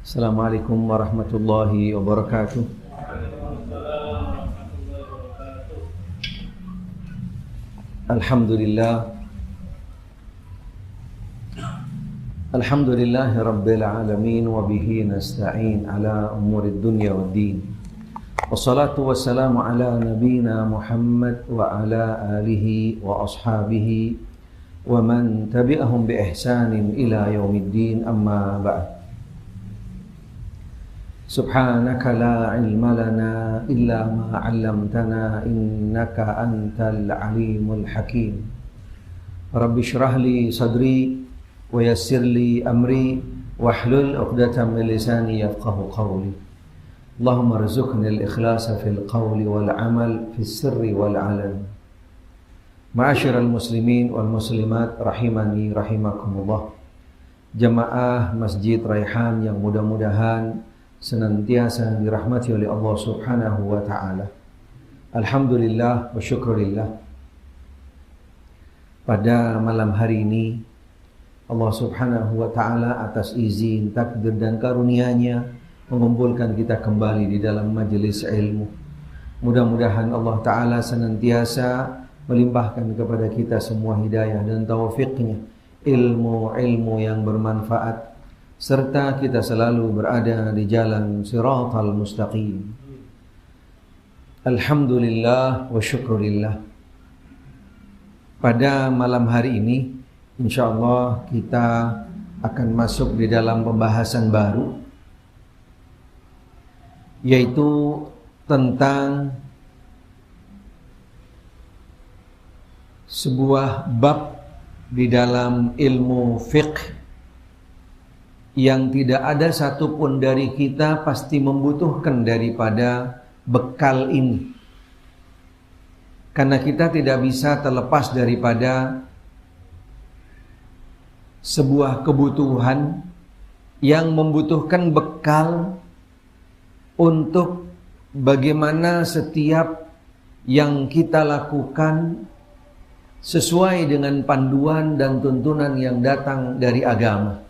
Assalamualaikum warahmatullahi wabarakatuh. Alhamdulillahi rabbil alamin wa bihi nasta'in ala umurid dunya waddin. Wassalatu wassalamu ala nabiyyina Muhammad wa ala alihi wa ashabihi wa man tabi'ahum bi ihsanin ila yaumiddin, amma ba'd. Subhanaka la ilma lana illa ma 'allamtana innaka antal alimul hakim. Rabbi shrah li sadri wa yassir li amri wahlul 'uqdatam min lisani yafqahu qawli. Allahumma rzuqni al-ikhlasa fil qawli wal 'amal fis sirri wal 'alan. Ma'asyiral muslimin wal muslimat rahimani rahimakumullah. Jamaah Masjid Raihan yang mudah-mudahan senantiasa dirahmati oleh Allah Subhanahu wa ta'ala. Alhamdulillah wa syukurillah. Pada malam hari ini Allah Subhanahu wa ta'ala atas izin, takdir dan karunia-Nya mengumpulkan kita kembali di dalam majelis ilmu. Mudah-mudahan Allah ta'ala senantiasa melimpahkan kepada kita semua hidayah dan taufiknya, ilmu-ilmu yang bermanfaat, serta kita selalu berada di jalan siratal mustaqim. Alhamdulillah wa syukurillah. Pada malam hari ini insyaallah kita akan masuk di dalam pembahasan baru, yaitu tentang sebuah bab di dalam ilmu fiqh yang tidak ada satupun dari kita pasti membutuhkan daripada bekal ini. Karena kita tidak bisa terlepas daripada sebuah kebutuhan yang membutuhkan bekal untuk bagaimana setiap yang kita lakukan sesuai dengan panduan dan tuntunan yang datang dari agama.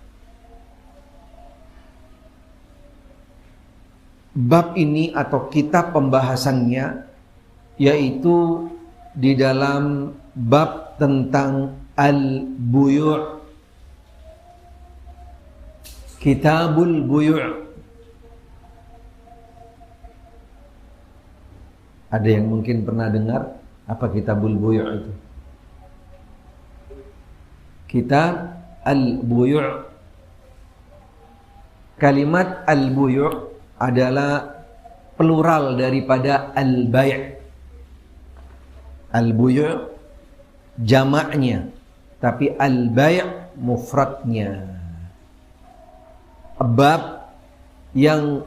Bab ini atau kitab pembahasannya yaitu di dalam bab tentang al-buyu', kitabul buyu'. Ada yang mungkin pernah dengar apa kitabul buyu' itu? Kitab al-buyu'. Kalimat al-buyu' adalah plural daripada al-bay'. Al-buyu' jamaknya, tapi al-bay' mufradnya. Bab yang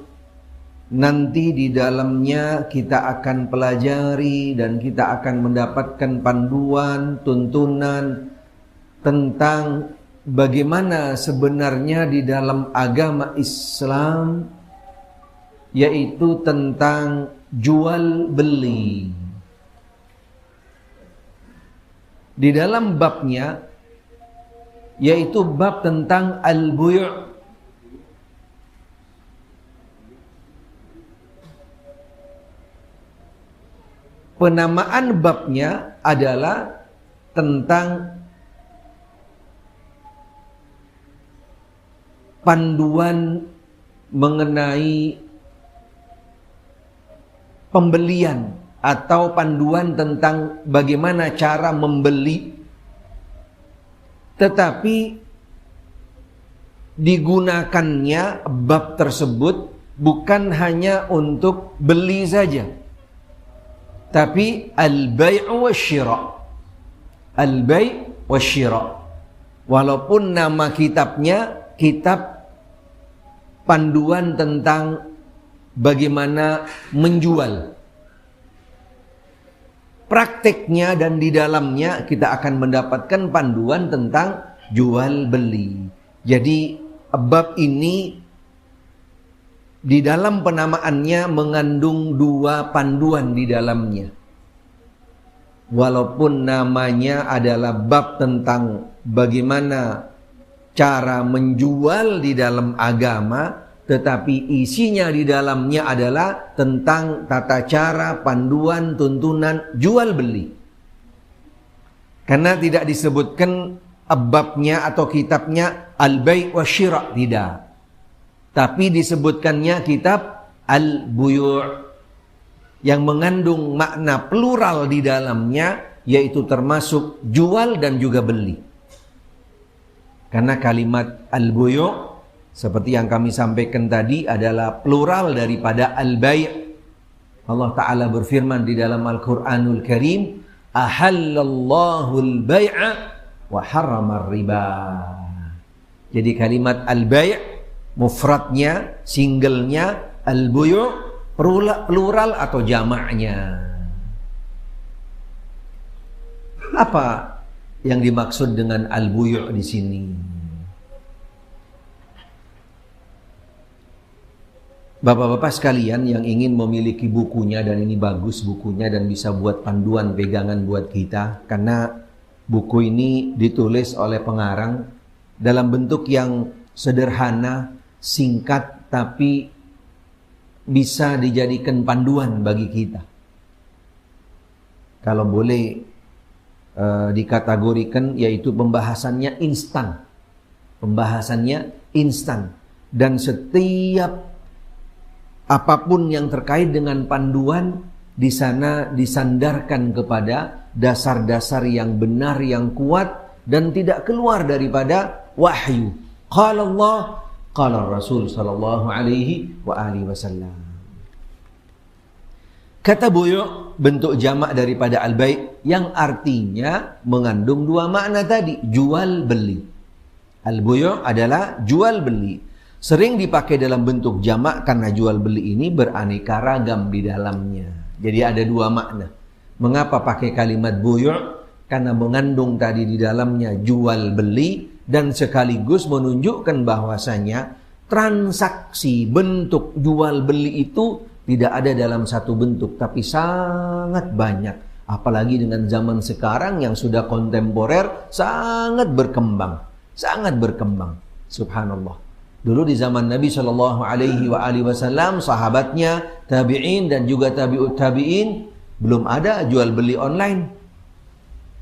nanti di dalamnya kita akan pelajari dan kita akan mendapatkan panduan, tuntunan tentang bagaimana sebenarnya di dalam agama Islam, yaitu tentang jual beli. Di dalam babnya yaitu bab tentang al-buyu'. Penamaan babnya adalah tentang panduan mengenai pembelian atau panduan tentang bagaimana cara membeli, tetapi digunakannya bab tersebut bukan hanya untuk beli saja, tapi al-bay' wasyira'. Al-bay' wasyira'. Walaupun nama kitabnya kitab panduan tentang bagaimana menjual, prakteknya dan di dalamnya kita akan mendapatkan panduan tentang jual beli. Jadi bab ini di dalam penamaannya mengandung dua panduan di dalamnya. Walaupun namanya adalah bab tentang bagaimana cara menjual di dalam agama, tetapi isinya di dalamnya adalah tentang tata cara, panduan, tuntunan jual beli. Karena tidak disebutkan babnya atau kitabnya al-bai' wa syira', tidak. Tapi disebutkannya kitab al-buyu' yang mengandung makna plural di dalamnya, yaitu termasuk jual dan juga beli. Karena kalimat al-buyu' seperti yang kami sampaikan tadi adalah plural daripada al-bai'. Allah Ta'ala berfirman di dalam Al-Quranul Karim, ahallallahu al-bai'a wa harramar riba. Jadi kalimat al-bai' mufradnya, singlenya, al-buyu' plural atau jamaknya. Apa yang dimaksud dengan al-buyu' di sini? Bapak-bapak sekalian yang ingin memiliki bukunya, dan ini bagus bukunya dan bisa buat panduan pegangan buat kita, karena buku ini ditulis oleh pengarang dalam bentuk yang sederhana, singkat, tapi bisa dijadikan panduan bagi kita. Kalau boleh dikategorikan, yaitu pembahasannya instan. Pembahasannya instan. Dan setiap apapun yang terkait dengan panduan di sana disandarkan kepada dasar-dasar yang benar, yang kuat, dan tidak keluar daripada wahyu. Qala Allah, qala Rasul sallallahu alaihi wa alihi wasallam. Kata buyu' bentuk jamak daripada al-bai' yang artinya mengandung dua makna tadi, jual beli. Al-buyu' adalah jual beli. Sering dipakai dalam bentuk jamak karena jual beli ini beraneka ragam di dalamnya. Jadi ada dua makna. Mengapa pakai kalimat buyu'? Karena mengandung tadi di dalamnya jual beli, dan sekaligus menunjukkan bahwasanya transaksi bentuk jual beli itu tidak ada dalam satu bentuk, tapi sangat banyak. Apalagi dengan zaman sekarang yang sudah kontemporer, sangat berkembang. Sangat berkembang. Subhanallah. Dulu di zaman Nabi SAW, sahabatnya, tabi'in dan juga tabi'ut tabi'in, belum ada jual beli online.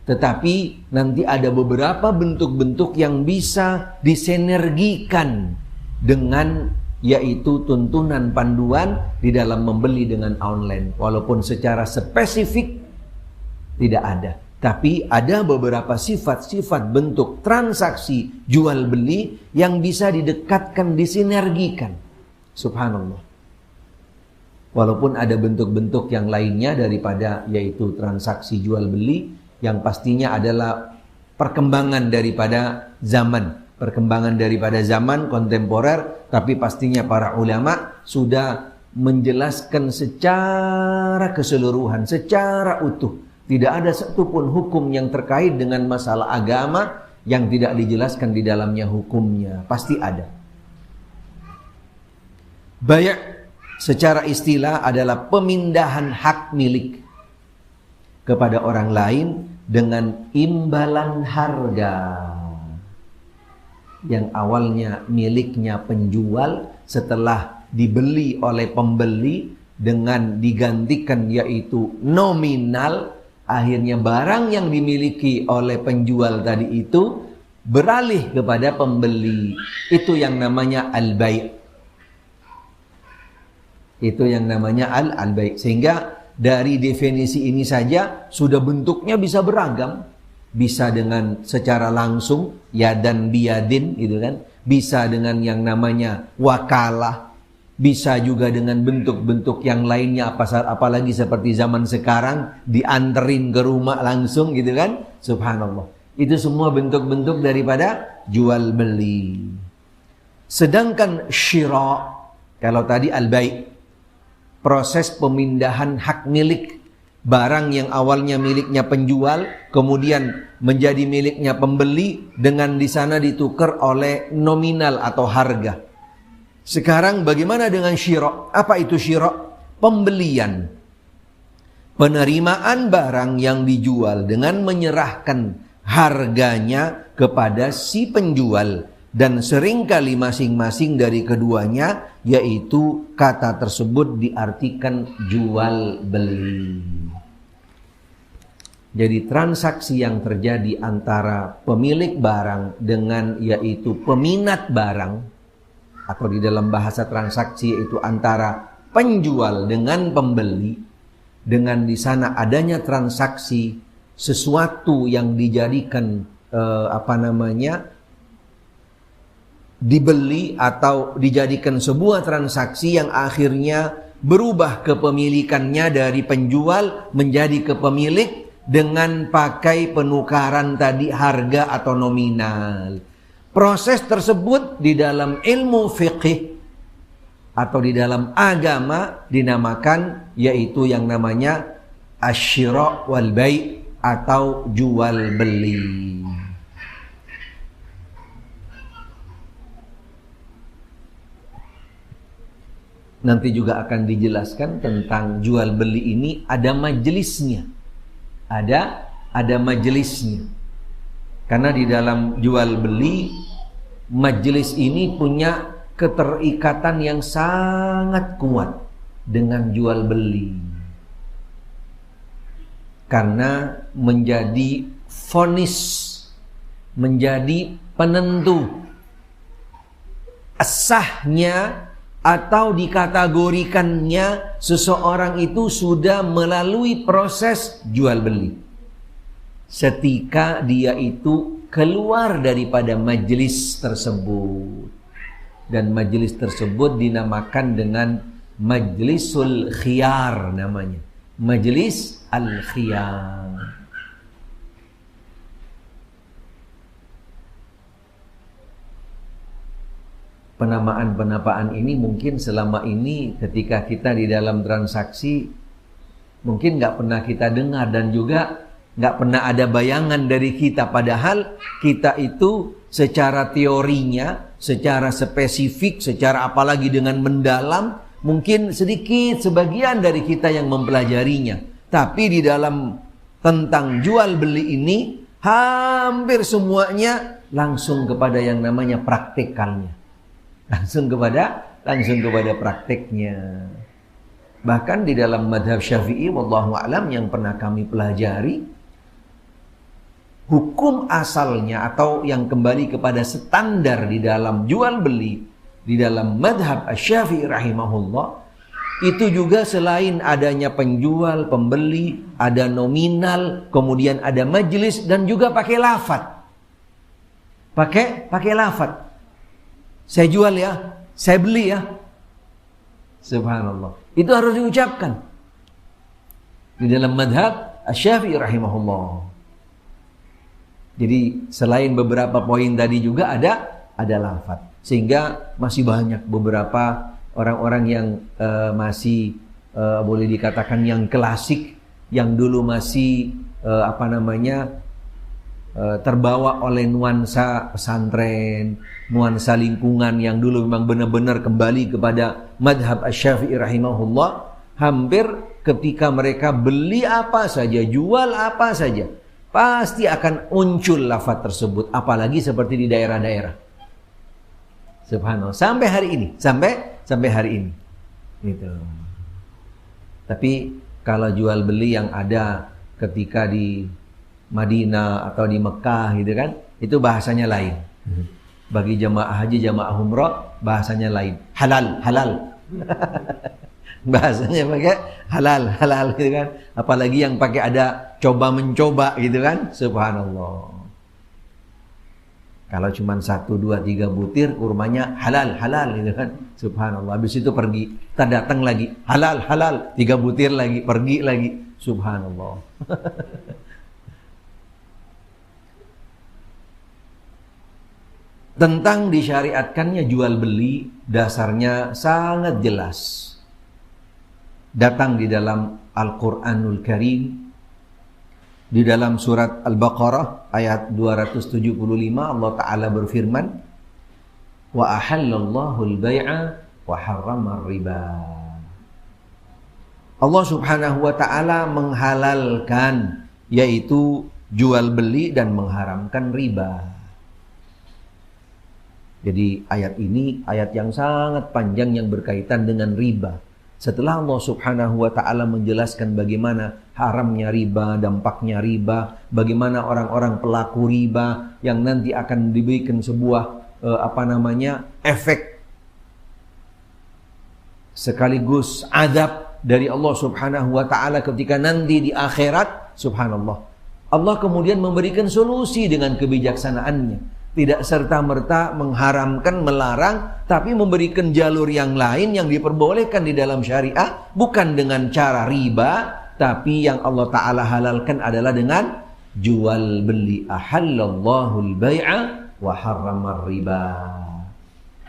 Tetapi nanti ada beberapa bentuk-bentuk yang bisa disinergikan dengan, yaitu tuntunan panduan di dalam membeli dengan online. Walaupun secara spesifik tidak ada, tapi ada beberapa sifat-sifat bentuk transaksi jual beli yang bisa didekatkan, disinergikan. Subhanallah. Walaupun ada bentuk-bentuk yang lainnya daripada, yaitu transaksi jual beli, yang pastinya adalah perkembangan daripada zaman. Perkembangan daripada zaman kontemporer, tapi pastinya para ulama sudah menjelaskan secara keseluruhan, secara utuh. Tidak ada satupun hukum yang terkait dengan masalah agama yang tidak dijelaskan di dalamnya hukumnya. Pasti ada. Bai' secara istilah adalah pemindahan hak milik kepada orang lain dengan imbalan harga. Yang awalnya miliknya penjual, setelah dibeli oleh pembeli dengan digantikan yaitu nominal, akhirnya barang yang dimiliki oleh penjual tadi itu beralih kepada pembeli. Itu yang namanya al-bai'. Itu yang namanya al-bai'. Sehingga dari definisi ini saja sudah bentuknya bisa beragam. Bisa dengan secara langsung, yadan biyadin gitu kan. Bisa dengan yang namanya wakalah. Bisa juga dengan bentuk-bentuk yang lainnya, apalagi seperti zaman sekarang dianterin ke rumah langsung gitu kan. Subhanallah. Itu semua bentuk-bentuk daripada jual beli. Sedangkan syira', kalau tadi al-bai', proses pemindahan hak milik. Barang yang awalnya miliknya penjual, kemudian menjadi miliknya pembeli, dengan di sana ditukar oleh nominal atau harga. Sekarang bagaimana dengan syira'? Apa itu syira'? Pembelian. Penerimaan barang yang dijual dengan menyerahkan harganya kepada si penjual. Dan seringkali masing-masing dari keduanya, yaitu kata tersebut diartikan jual beli. Jadi transaksi yang terjadi antara pemilik barang dengan yaitu peminat barang, atau di dalam bahasa transaksi yaitu antara penjual dengan pembeli, dengan di sana adanya transaksi sesuatu yang dijadikan dibeli atau dijadikan sebuah transaksi yang akhirnya berubah kepemilikannya dari penjual menjadi kepemilik dengan pakai penukaran tadi harga atau nominal. Proses tersebut di dalam ilmu fiqih atau di dalam agama dinamakan yaitu yang namanya asyira' wal bai' atau jual beli. Nanti juga akan dijelaskan tentang jual beli ini ada majelisnya. Ada majelisnya. Karena di dalam jual beli majelis ini punya keterikatan yang sangat kuat dengan jual beli. Karena menjadi vonis, menjadi penentu sahnya atau dikategorikannya seseorang itu sudah melalui proses jual beli. Setika dia itu keluar daripada majelis tersebut. Dan majelis tersebut dinamakan dengan majlisul khiyar namanya. Majelis al-khiyar. Penamaan ini mungkin selama ini ketika kita di dalam transaksi mungkin nggak pernah kita dengar dan juga nggak pernah ada bayangan dari kita, padahal kita itu secara teorinya, secara spesifik, secara apalagi dengan mendalam mungkin sedikit sebagian dari kita yang mempelajarinya, tapi di dalam tentang jual beli ini hampir semuanya langsung kepada yang namanya praktikalnya. Langsung kepada prakteknya. Bahkan di dalam madhab Syafi'i wallahu a'lam yang pernah kami pelajari, hukum asalnya atau yang kembali kepada standar di dalam jual beli di dalam madhab Asy-Syafi'i rahimahullah, itu juga selain adanya penjual, pembeli, ada nominal, kemudian ada majelis dan juga pakai lafadz. Pakai lafadz. Saya jual ya, saya beli ya. Subhanallah. Itu harus diucapkan. Di dalam madhab Asy-Syafi'i rahimahullah. Jadi selain beberapa poin tadi juga ada lafadz. Sehingga masih banyak beberapa orang-orang yang masih boleh dikatakan yang klasik, yang dulu masih terbawa oleh nuansa pesantren, nuansa lingkungan yang dulu memang benar-benar kembali kepada madhab Asy-Syafi'i rahimahullah. Hampir ketika mereka beli apa saja, jual apa saja, pasti akan muncul lafaz tersebut, apalagi seperti di daerah-daerah. Subhanallah, sampai hari ini, sampai hari ini. Gitu. Tapi kalau jual beli yang ada ketika di Madinah atau di Mekah gitu kan, itu bahasanya lain. Bagi jamaah haji, jamaah umrah bahasanya lain. Halal. Bahasanya pakai halal gitu kan. Apalagi yang pakai ada coba mencoba gitu kan. Subhanallah. Kalau cuma 1, 2, 3 butir kurmanya halal gitu kan. Subhanallah. Habis itu pergi, kita datang lagi halal, 3 butir lagi, pergi lagi. Subhanallah. Tentang disyariatkannya jual beli, dasarnya sangat jelas. Datang di dalam Al-Quranul Karim, di dalam surat Al-Baqarah ayat 275 Allah Ta'ala berfirman, wa ahallallahu al-bai'a wa harrama ar-riba. Allah Subhanahu wa Ta'ala menghalalkan yaitu jual beli dan mengharamkan riba. Jadi ayat ini ayat yang sangat panjang yang berkaitan dengan riba. Setelah Allah Subhanahu wa taala menjelaskan bagaimana haramnya riba, dampaknya riba, bagaimana orang-orang pelaku riba yang nanti akan diberikan sebuah efek sekaligus adab dari Allah Subhanahu wa taala ketika nanti di akhirat, subhanallah. Allah kemudian memberikan solusi dengan kebijaksanaannya. Tidak serta-merta mengharamkan, melarang, tapi memberikan jalur yang lain yang diperbolehkan di dalam syariah, bukan dengan cara riba, tapi yang Allah Ta'ala halalkan adalah dengan jual beli. Ahallallahu al-bai'a wa harramar riba.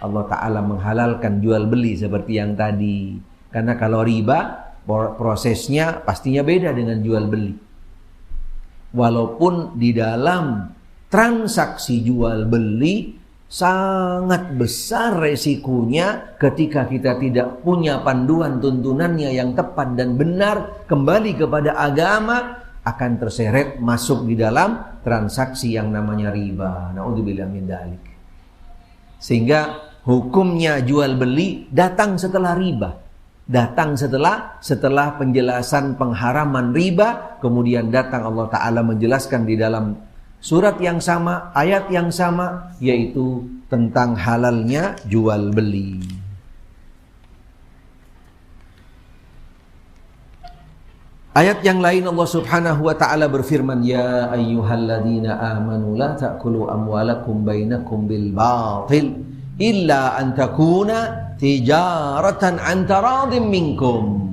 Allah Ta'ala menghalalkan jual beli seperti yang tadi. Karena kalau riba, prosesnya pastinya beda dengan jual beli. Walaupun di dalam transaksi jual beli sangat besar resikonya ketika kita tidak punya panduan tuntunannya yang tepat dan benar, kembali kepada agama, akan terseret masuk di dalam transaksi yang namanya riba. Na'udzubillah min dzalik. Sehingga hukumnya jual beli datang setelah riba. Datang setelah penjelasan pengharaman riba, kemudian datang Allah Ta'ala menjelaskan di dalam surat yang sama, ayat yang sama, yaitu tentang halalnya jual beli. Ayat yang lain Allah Subhanahu wa taala berfirman, ya ayyuhalladzina amanu la ta'kulu amwalakum bainakum bil batil illa an takuna tijaratan an taradhim minkum.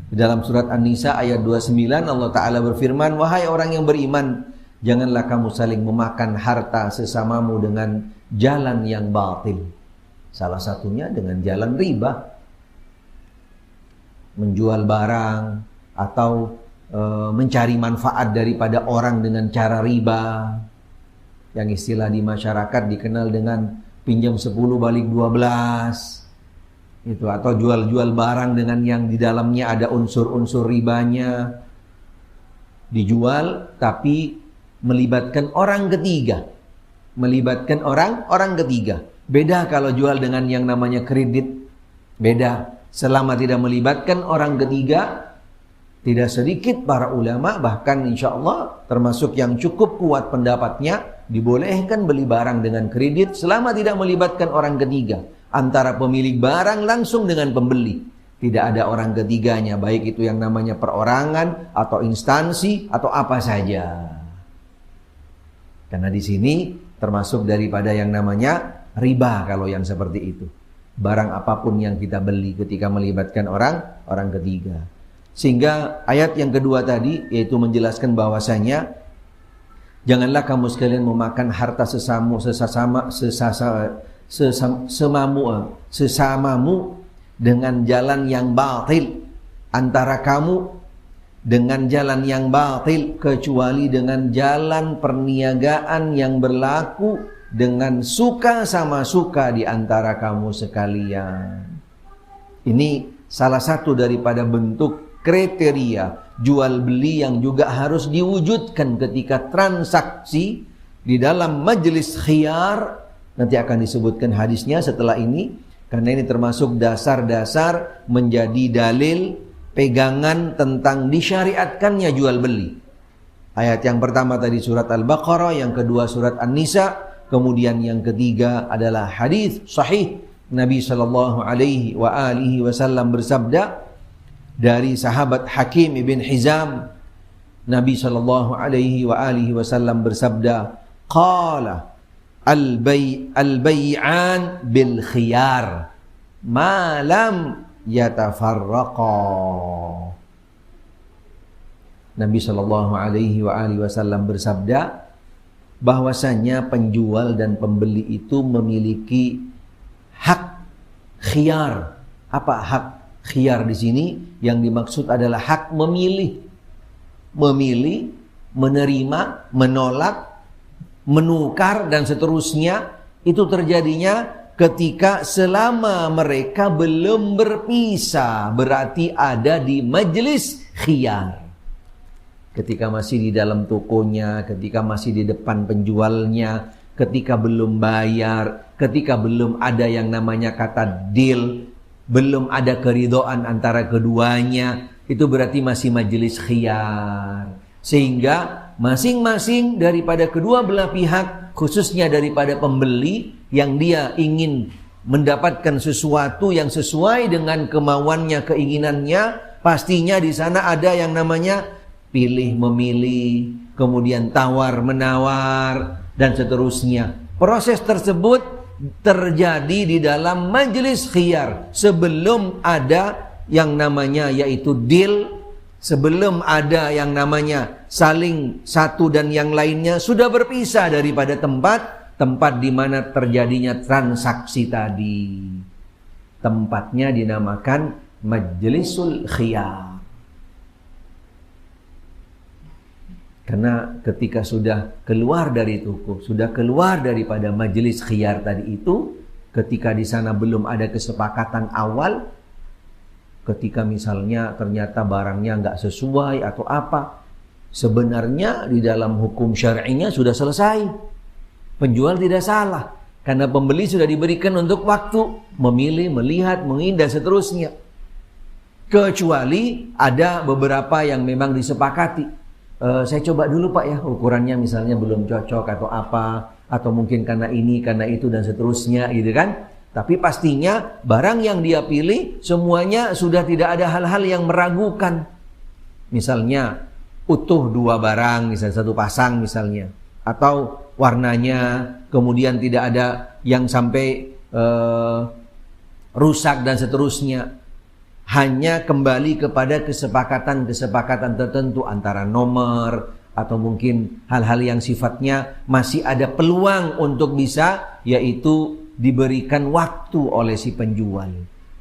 Di dalam surat An-Nisa ayat 29 Allah Ta'ala berfirman, wahai orang yang beriman, janganlah kamu saling memakan harta sesamamu dengan jalan yang batil. Salah satunya dengan jalan riba. Menjual barang atau mencari manfaat daripada orang dengan cara riba. Yang istilah di masyarakat dikenal dengan pinjam 10 balik 12. Itu, atau jual-jual barang dengan yang di dalamnya ada unsur-unsur ribanya. Dijual tapi melibatkan orang ketiga. Melibatkan orang ketiga. Beda kalau jual dengan yang namanya kredit. Beda. Selama tidak melibatkan orang ketiga, tidak sedikit para ulama, bahkan insya Allah termasuk yang cukup kuat pendapatnya, dibolehkan beli barang dengan kredit selama tidak melibatkan orang ketiga. Antara pemilik barang langsung dengan pembeli. Tidak ada orang ketiganya, baik itu yang namanya perorangan atau instansi atau apa saja. Karena di sini termasuk daripada yang namanya riba kalau yang seperti itu. Barang apapun yang kita beli ketika melibatkan orang ketiga. Sehingga ayat yang kedua tadi yaitu menjelaskan bahwasanya janganlah kamu sekalian memakan harta sesamamu dengan jalan yang batil, antara kamu dengan jalan yang batil, kecuali dengan jalan perniagaan yang berlaku dengan suka sama suka di antara kamu sekalian. Ini salah satu daripada bentuk kriteria jual beli yang juga harus diwujudkan ketika transaksi di dalam majelis khiyar. Nanti akan disebutkan hadisnya setelah ini, karena ini termasuk dasar-dasar menjadi dalil pegangan tentang disyariatkannya jual beli. Ayat yang pertama tadi surat Al-Baqarah, yang kedua surat An-Nisa, kemudian yang ketiga adalah hadis sahih Nabi sallallahu alaihi wasallam bersabda dari sahabat Hakim ibn Hizam. Nabi sallallahu alaihi wasallam bersabda, qala al-bay'an bil khiyar ma lam yatafarraqa. Nabi sallallahu alaihi wasallam bersabda bahwasanya penjual dan pembeli itu memiliki hak khiyar. Apa hak khiyar di sini? Yang dimaksud adalah hak memilih. Memilih, menerima, menolak, menukar dan seterusnya. Itu terjadinya ketika selama mereka belum berpisah, berarti ada di majelis khiyar. Ketika masih di dalam tokonya, ketika masih di depan penjualnya, ketika belum bayar, ketika belum ada yang namanya kata deal, belum ada keridhaan antara keduanya, itu berarti masih majelis khiyar. Sehingga masing-masing daripada kedua belah pihak, khususnya daripada pembeli yang dia ingin mendapatkan sesuatu yang sesuai dengan kemauannya, keinginannya, pastinya di sana ada yang namanya pilih memilih, kemudian tawar menawar, dan seterusnya. Proses tersebut terjadi di dalam majelis khiyar sebelum ada yang namanya yaitu deal, sebelum ada yang namanya saling satu dan yang lainnya sudah berpisah daripada tempat di mana terjadinya transaksi tadi. Tempatnya dinamakan majlisul khiyar. Karena ketika sudah keluar dari toko, sudah keluar daripada majelis khiyar tadi itu, ketika di sana belum ada kesepakatan awal, ketika misalnya ternyata barangnya nggak sesuai atau apa, sebenarnya di dalam hukum syar'inya sudah selesai. Penjual tidak salah, karena pembeli sudah diberikan untuk waktu memilih, melihat, mengindah, seterusnya. Kecuali ada beberapa yang memang disepakati. Saya coba dulu Pak ya, ukurannya misalnya belum cocok atau apa, atau mungkin karena ini, karena itu, dan seterusnya gitu kan. Tapi pastinya barang yang dia pilih semuanya sudah tidak ada hal-hal yang meragukan. Misalnya utuh dua barang, misalnya satu pasang misalnya, atau warnanya, kemudian tidak ada yang sampai rusak dan seterusnya. Hanya kembali kepada kesepakatan-kesepakatan tertentu antara nomor atau mungkin hal-hal yang sifatnya masih ada peluang untuk bisa, yaitu diberikan waktu oleh si penjual.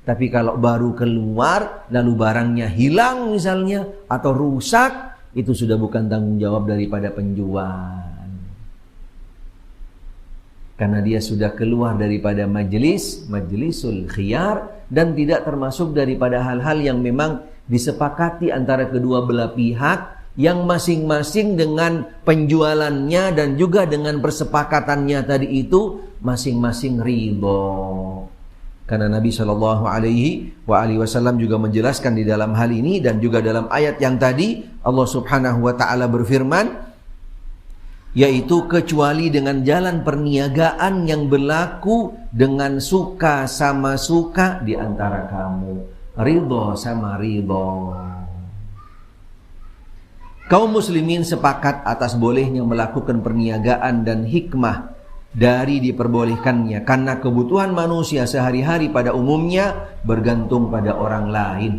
Tapi kalau baru keluar lalu barangnya hilang misalnya atau rusak, itu sudah bukan tanggung jawab daripada penjual. Karena dia sudah keluar daripada majlisul khiyar, dan tidak termasuk daripada hal-hal yang memang disepakati antara kedua belah pihak, yang masing-masing dengan penjualannya dan juga dengan persepakatannya tadi itu masing-masing ridho. Karena Nabi SAW juga menjelaskan di dalam hal ini, dan juga dalam ayat yang tadi Allah Subhanahu wa taala berfirman, yaitu kecuali dengan jalan perniagaan yang berlaku dengan suka sama suka di antara kamu, ridho sama ridho. Kaum muslimin sepakat atas bolehnya melakukan perniagaan dan hikmah dari diperbolehkannya, karena kebutuhan manusia sehari-hari pada umumnya bergantung pada orang lain.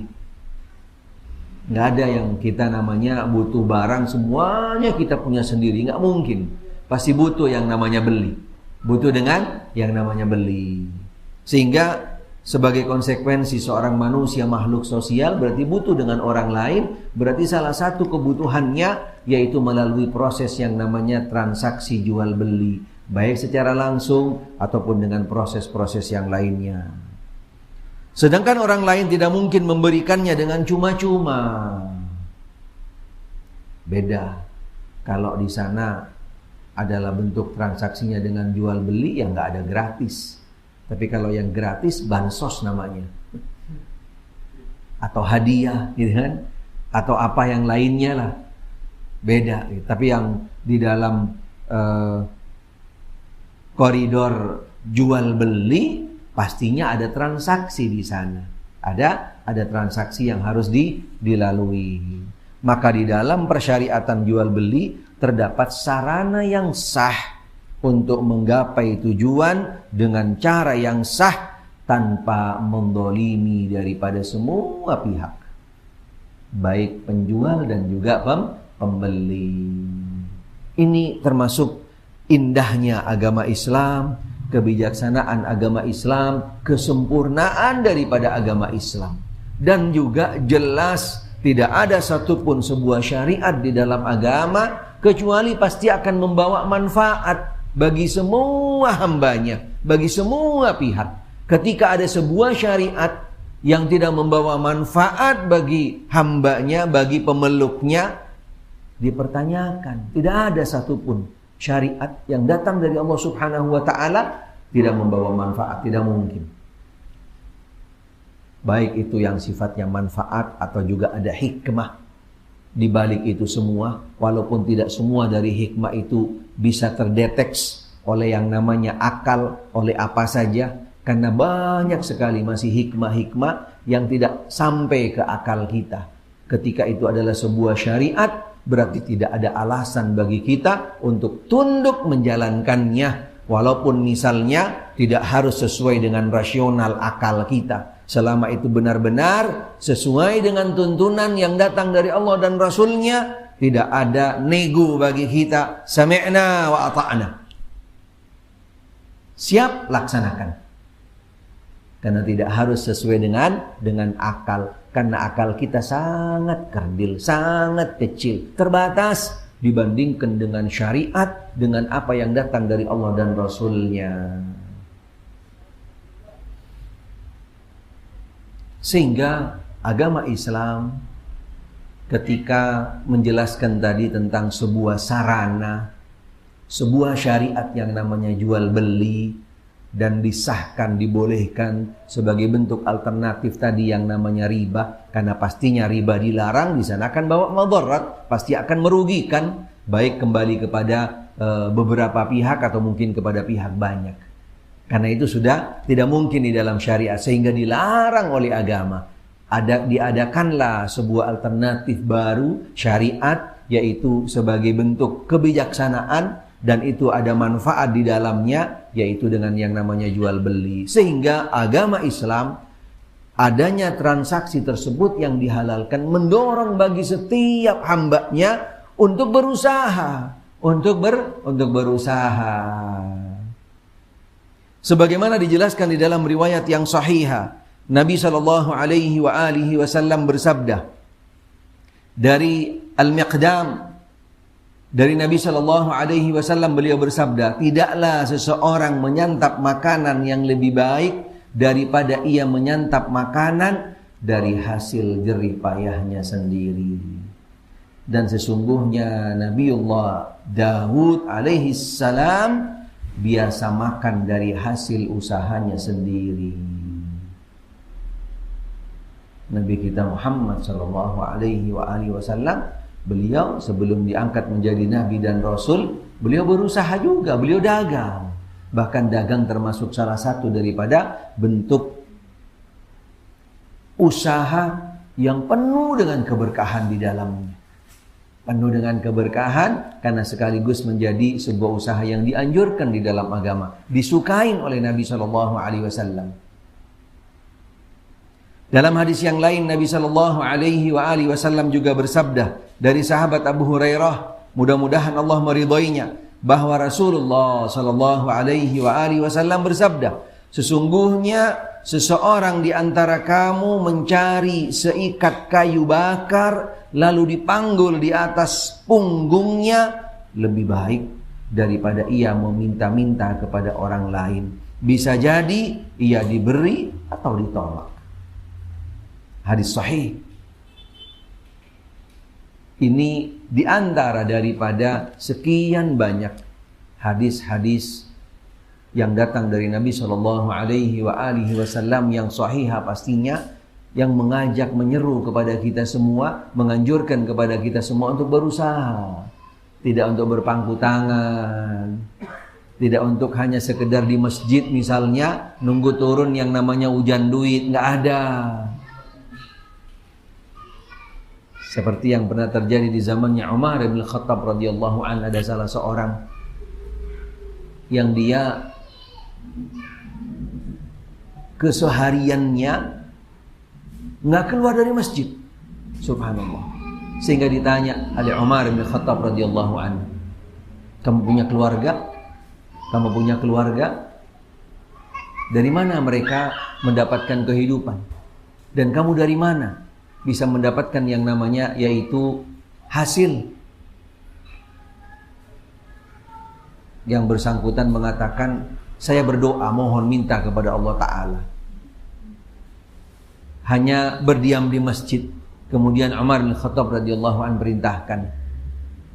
Nggak ada yang kita namanya butuh barang semuanya kita punya sendiri, nggak mungkin. Pasti butuh yang namanya beli, butuh dengan yang namanya beli. Sehingga sebagai konsekuensi seorang manusia makhluk sosial berarti butuh dengan orang lain. Berarti salah satu kebutuhannya yaitu melalui proses yang namanya transaksi jual beli, baik secara langsung ataupun dengan proses-proses yang lainnya. Sedangkan orang lain tidak mungkin memberikannya dengan cuma-cuma. Beda. Kalau di sana adalah bentuk transaksinya dengan jual beli, yang nggak ada gratis. Tapi kalau yang gratis bansos namanya, atau hadiah, gitu kan? Atau apa yang lainnya lah, beda. Tapi yang di dalam koridor jual beli, pastinya ada transaksi di sana. Ada transaksi yang harus dilalui. Maka di dalam persyariatan jual beli terdapat sarana yang sah untuk menggapai tujuan dengan cara yang sah tanpa mendolimi daripada semua pihak, baik penjual dan juga pembeli. Ini termasuk indahnya agama Islam, kebijaksanaan agama Islam, kesempurnaan daripada agama Islam. Dan juga jelas tidak ada satupun sebuah syariat di dalam agama kecuali pasti akan membawa manfaat bagi semua hambanya, bagi semua pihak. Ketika ada sebuah syariat yang tidak membawa manfaat bagi hambanya, bagi pemeluknya, dipertanyakan. Tidak ada satupun syariat yang datang dari Allah Subhanahu wa taala tidak membawa manfaat, tidak mungkin. Baik itu yang sifatnya manfaat atau juga ada hikmah di balik itu semua, walaupun tidak semua dari hikmah itu bisa terdeteksi oleh yang namanya akal, oleh apa saja, karena banyak sekali masih hikmah-hikmah yang tidak sampai ke akal kita. Ketika itu adalah sebuah syariat, berarti tidak ada alasan bagi kita untuk tunduk menjalankannya. Walaupun misalnya tidak harus sesuai dengan rasional akal kita. Selama itu benar-benar sesuai dengan tuntunan yang datang dari Allah dan Rasulnya, tidak ada nego bagi kita. Sami'na wa ata'na. Siap, laksanakan. Karena tidak harus sesuai dengan akal. Karena akal kita sangat kerdil, sangat kecil, terbatas dibandingkan dengan syariat, dengan apa yang datang dari Allah dan Rasulnya. Sehingga agama Islam ketika menjelaskan tadi tentang sebuah sarana, sebuah syariat yang namanya jual beli, dan disahkan, dibolehkan sebagai bentuk alternatif tadi yang namanya riba, karena pastinya riba dilarang, di sana akan bawa madarat, pasti akan merugikan, baik kembali kepada beberapa pihak atau mungkin kepada pihak banyak. Karena itu sudah tidak mungkin di dalam syariat, sehingga dilarang oleh agama. Diadakanlah sebuah alternatif baru syariat, yaitu sebagai bentuk kebijaksanaan, dan itu ada manfaat di dalamnya, yaitu dengan yang namanya jual beli. Sehingga agama Islam, adanya transaksi tersebut yang dihalalkan, mendorong bagi setiap hambanya untuk berusaha, untuk berusaha. Sebagaimana dijelaskan di dalam riwayat yang sahihah, Nabi SAW bersabda dari Al-Miqdam, dari Nabi SAW, beliau bersabda, tidaklah seseorang menyantap makanan yang lebih baik daripada ia menyantap makanan dari hasil jerih payahnya sendiri. Dan sesungguhnya Nabiullah Daud alaihi salam biasa makan dari hasil usahanya sendiri. Nabi kita Muhammad SAW, beliau sebelum diangkat menjadi Nabi dan Rasul, beliau berusaha juga, beliau dagang. Bahkan dagang termasuk salah satu daripada bentuk usaha yang penuh dengan keberkahan di dalamnya. Penuh dengan keberkahan karena sekaligus menjadi sebuah usaha yang dianjurkan di dalam agama, disukain oleh Nabi SAW. Dalam hadis yang lain Nabi SAW juga bersabda dari sahabat Abu Hurairah, mudah-mudahan Allah meridhoinya, bahwa Rasulullah SAW bersabda, sesungguhnya seseorang di antara kamu mencari seikat kayu bakar lalu dipanggul di atas punggungnya lebih baik daripada ia meminta-minta kepada orang lain. Bisa jadi ia diberi atau ditolak. Hadis sahih. Ini diantara daripada sekian banyak hadis-hadis yang datang dari Nabi SAW yang sahihah pastinya, yang mengajak, menyeru kepada kita semua, menganjurkan kepada kita semua untuk berusaha, tidak untuk berpangku tangan, tidak untuk hanya sekedar di masjid misalnya nunggu turun yang namanya hujan duit, nggak ada. Seperti yang pernah terjadi di zamannya Umar bin Khattab radhiyallahu anhu, ada salah seorang yang dia kesehariannya nggak keluar dari masjid, subhanallah. Sehingga ditanya oleh Umar bin Khattab radhiyallahu anhu, kamu punya keluarga? Kamu punya keluarga? Dari mana mereka mendapatkan kehidupan? Dan kamu dari mana bisa mendapatkan yang namanya yaitu hasil? Yang bersangkutan mengatakan, saya berdoa, mohon minta kepada Allah Ta'ala. Hanya berdiam di masjid. Kemudian Umar bin Khattab radhiyallahu anhu perintahkan,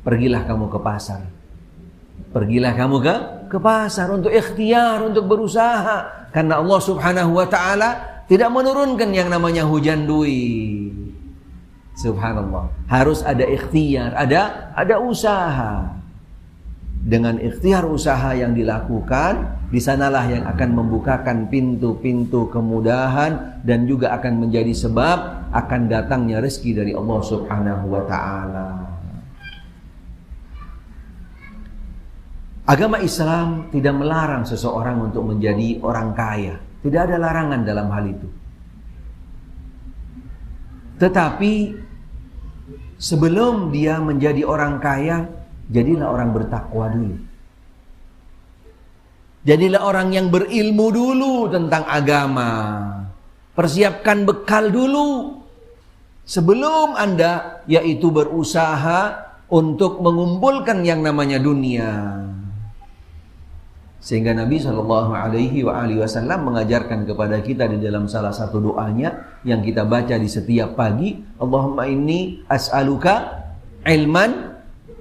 pergilah kamu ke pasar. Pergilah kamu ke pasar untuk ikhtiar, untuk berusaha. Karena Allah Subhanahu wa ta'ala tidak menurunkan yang namanya hujan duit. Subhanallah. Harus ada ikhtiar, ada usaha. Dengan ikhtiar usaha yang dilakukan, di sanalah yang akan membukakan pintu-pintu kemudahan dan juga akan menjadi sebab akan datangnya rezeki dari Allah Subhanahu wa ta'ala. Agama Islam tidak melarang seseorang untuk menjadi orang kaya. Tidak ada larangan dalam hal itu. Tetapi sebelum dia menjadi orang kaya, jadilah orang bertakwa dulu. Jadilah orang yang berilmu dulu tentang agama. Persiapkan bekal dulu sebelum Anda yaitu berusaha untuk mengumpulkan yang namanya dunia. Sehingga Nabi SAW mengajarkan kepada kita di dalam salah satu doanya yang kita baca di setiap pagi, Allahumma inni as'aluka ilman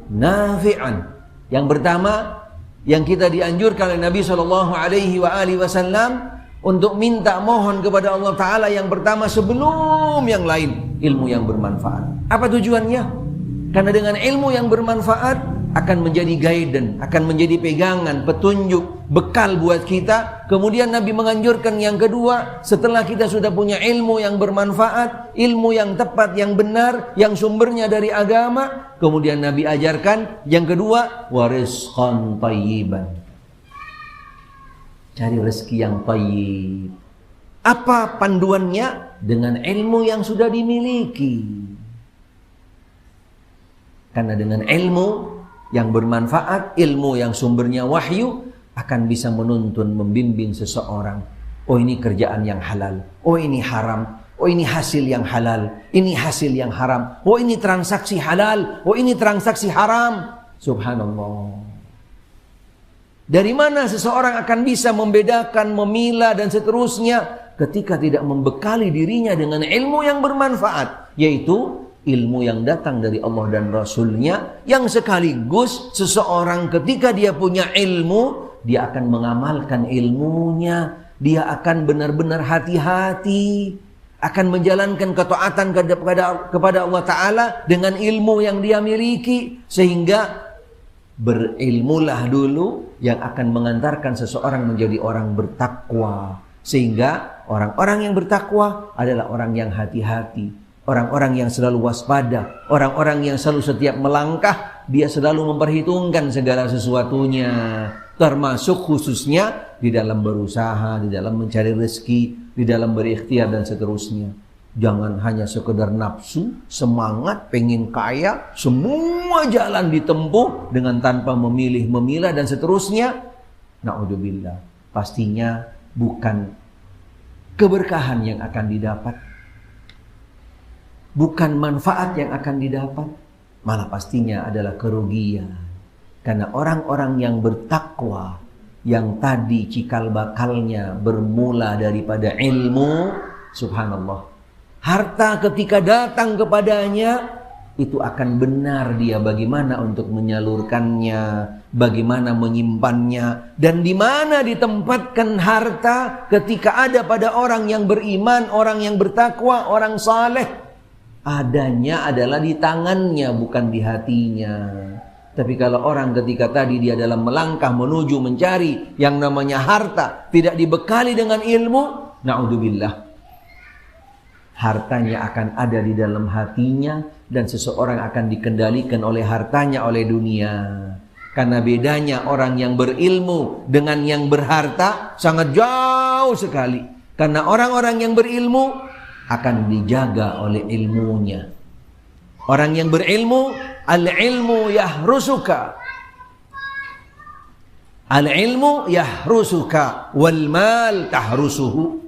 nafi'an. Yang pertama yang kita dianjurkan oleh Nabi SAW untuk minta mohon kepada Allah Ta'ala yang pertama sebelum yang lain, ilmu yang bermanfaat. Apa tujuannya? Karena dengan ilmu yang bermanfaat akan menjadi guidance, akan menjadi pegangan, petunjuk, bekal buat kita. Kemudian Nabi menganjurkan yang kedua, setelah kita sudah punya ilmu yang bermanfaat, ilmu yang tepat, yang benar, yang sumbernya dari agama, kemudian Nabi ajarkan yang kedua, warizqan thayyiban. Cari rezeki yang thayyib. Apa panduannya? Dengan ilmu yang sudah dimiliki. Karena dengan ilmu yang bermanfaat, ilmu yang sumbernya wahyu akan bisa menuntun, membimbing seseorang. Oh ini kerjaan yang halal, oh ini haram, oh ini hasil yang halal, ini hasil yang haram, oh ini transaksi halal, oh ini transaksi haram. Subhanallah. Dari mana seseorang akan bisa membedakan, memilah dan seterusnya ketika tidak membekali dirinya dengan ilmu yang bermanfaat, yaitu ilmu yang datang dari Allah dan Rasulnya, yang sekaligus seseorang ketika dia punya ilmu, dia akan mengamalkan ilmunya, dia akan benar-benar hati-hati, akan menjalankan ketaatan kepada Allah Ta'ala dengan ilmu yang dia miliki, sehingga berilmulah dulu yang akan mengantarkan seseorang menjadi orang bertakwa. Sehingga orang-orang yang bertakwa adalah orang yang hati-hati, orang-orang yang selalu waspada, orang-orang yang selalu setiap melangkah, dia selalu memperhitungkan segala sesuatunya. Termasuk khususnya di dalam berusaha, di dalam mencari rezeki, di dalam berikhtiar dan seterusnya. Jangan hanya sekedar nafsu, semangat, pengen kaya, semua jalan ditempuh dengan tanpa memilih, memilah dan seterusnya. Na'udzubillah. Pastinya bukan keberkahan yang akan didapat, bukan manfaat yang akan didapat, malah pastinya adalah kerugian. Karena orang-orang yang bertakwa, yang tadi cikal bakalnya bermula daripada ilmu, subhanallah, harta ketika datang kepadanya, itu akan benar dia bagaimana untuk menyalurkannya, bagaimana menyimpannya, dan di mana ditempatkan harta ketika ada pada orang yang beriman, orang yang bertakwa, orang saleh. Adanya adalah di tangannya, bukan di hatinya. Tapi kalau orang ketika tadi dia dalam melangkah menuju mencari yang namanya harta, tidak dibekali dengan ilmu, na'udzubillah, hartanya akan ada di dalam hatinya, dan seseorang akan dikendalikan oleh hartanya, oleh dunia. Karena bedanya orang yang berilmu dengan yang berharta sangat jauh sekali. Karena orang-orang yang berilmu akan dijaga oleh ilmunya. Orang yang berilmu, al-ilmu yahrusuka, al-ilmu yahrusuka wal mal tahrusuhu.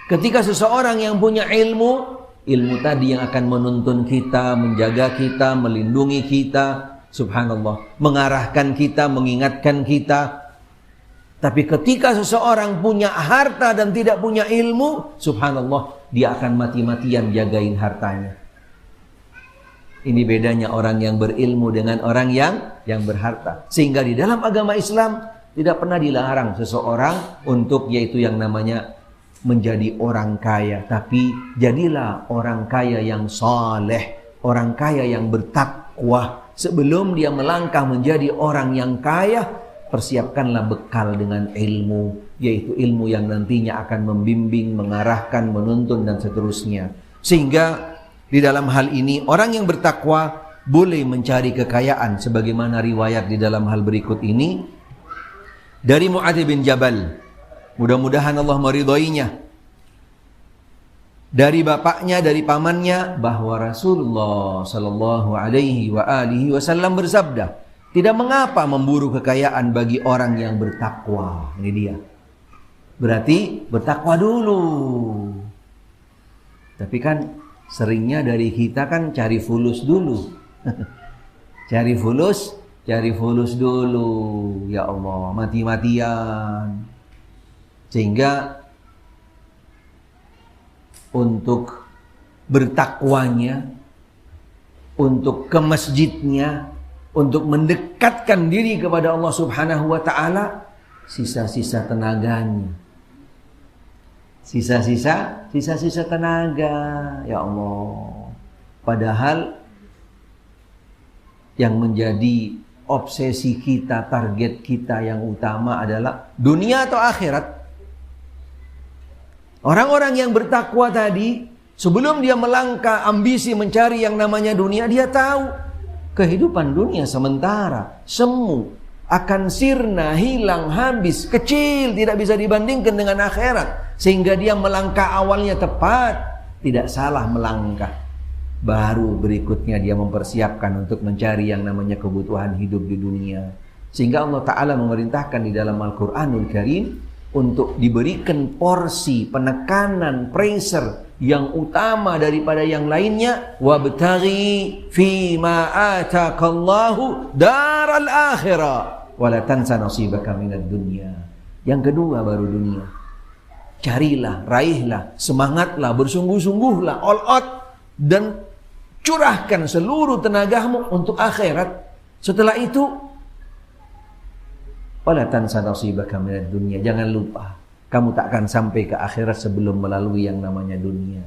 Ketika seseorang yang punya ilmu, ilmu tadi yang akan menuntun kita, menjaga kita, melindungi kita, subhanallah, mengarahkan kita, mengingatkan kita. Tapi ketika seseorang punya harta dan tidak punya ilmu, subhanallah, dia akan mati-matian jagain hartanya. Ini bedanya orang yang berilmu dengan orang yang berharta. Sehingga di dalam agama Islam tidak pernah dilarang seseorang untuk yaitu yang namanya menjadi orang kaya. Tapi jadilah orang kaya yang saleh, orang kaya yang bertakwa. Sebelum dia melangkah menjadi orang yang kaya, persiapkanlah bekal dengan ilmu, yaitu ilmu yang nantinya akan membimbing, mengarahkan, menuntun dan seterusnya. Sehingga di dalam hal ini orang yang bertakwa boleh mencari kekayaan sebagaimana riwayat di dalam hal berikut ini dari Mu'adz bin Jabal. Mudah-mudahan Allah meridhoinya. Dari bapaknya, dari pamannya, bahwa Rasulullah sallallahu alaihi wa alihi wasallam bersabda, tidak mengapa memburu kekayaan bagi orang yang bertakwa. Ini dia. Berarti bertakwa dulu. Tapi kan seringnya dari kita kan cari fulus dulu. Cari fulus dulu. Ya Allah, mati-matian. Sehingga untuk bertakwanya, untuk ke masjidnya, untuk mendekatkan diri kepada Allah Subhanahu wa ta'ala, sisa-sisa tenaganya. Sisa-sisa tenaga. Ya Allah. Padahal yang menjadi obsesi kita, target kita yang utama adalah dunia atau akhirat. Orang-orang yang bertakwa tadi, sebelum dia melangkah ambisi mencari yang namanya dunia, dia tahu kehidupan dunia sementara, semu, akan sirna, hilang, habis, kecil, tidak bisa dibandingkan dengan akhirat. Sehingga dia melangkah awalnya tepat, tidak salah melangkah. Baru berikutnya dia mempersiapkan untuk mencari yang namanya kebutuhan hidup di dunia. Sehingga Allah Ta'ala memerintahkan di dalam Al-Quranul Karim untuk diberikan porsi, penekanan, pressure yang utama daripada yang lainnya. Wabtaghi fima atakallahu daral akhirah wala tansa nasibaka minad dunya. Yang kedua baru dunia. Carilah, raihlah, semangatlah, bersungguh-sungguhlah, all out, dan curahkan seluruh tenagamu untuk akhirat. Setelah itu wala tansa nasibaka minad dunya. Jangan lupa, kamu tak akan sampai ke akhirat sebelum melalui yang namanya dunia.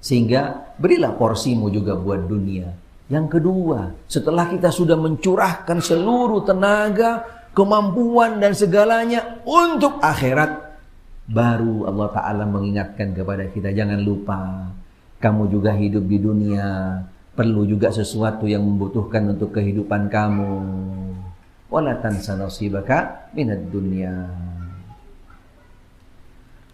Sehingga berilah porsimu juga buat dunia. Yang kedua, setelah kita sudah mencurahkan seluruh tenaga, kemampuan dan segalanya untuk akhirat, baru Allah Ta'ala mengingatkan kepada kita, jangan lupa, kamu juga hidup di dunia, perlu juga sesuatu yang membutuhkan untuk kehidupan kamu. Wala tansa nasibaka minad dunya.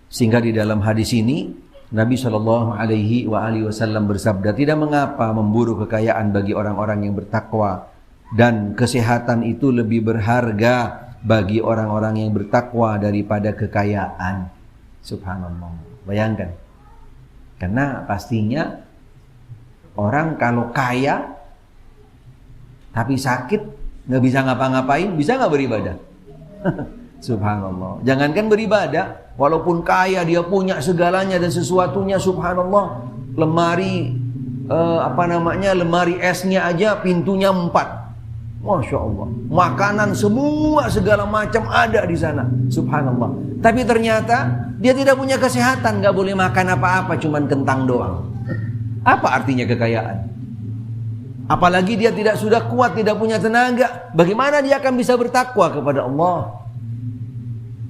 Sehingga di dalam hadis ini Nabi Shallallahu alaihi wasallam bersabda, tidak mengapa memburu kekayaan bagi orang-orang yang bertakwa, dan kesehatan itu lebih berharga bagi orang-orang yang bertakwa daripada kekayaan. Subhanallah. Bayangkan. Karena pastinya orang kalau kaya tapi sakit, nggak bisa ngapa-ngapain, bisa nggak beribadah? Subhanallah. Jangankan beribadah, walaupun kaya, dia punya segalanya dan sesuatunya, subhanallah. Lemari lemari esnya aja pintunya 4. Masya Allah. Makanan semua segala macam ada di sana, subhanallah. Tapi ternyata dia tidak punya kesehatan, nggak boleh makan apa-apa, cuman kentang doang. Apa artinya kekayaan? Apalagi dia sudah kuat, tidak punya tenaga, bagaimana dia akan bisa bertakwa kepada Allah?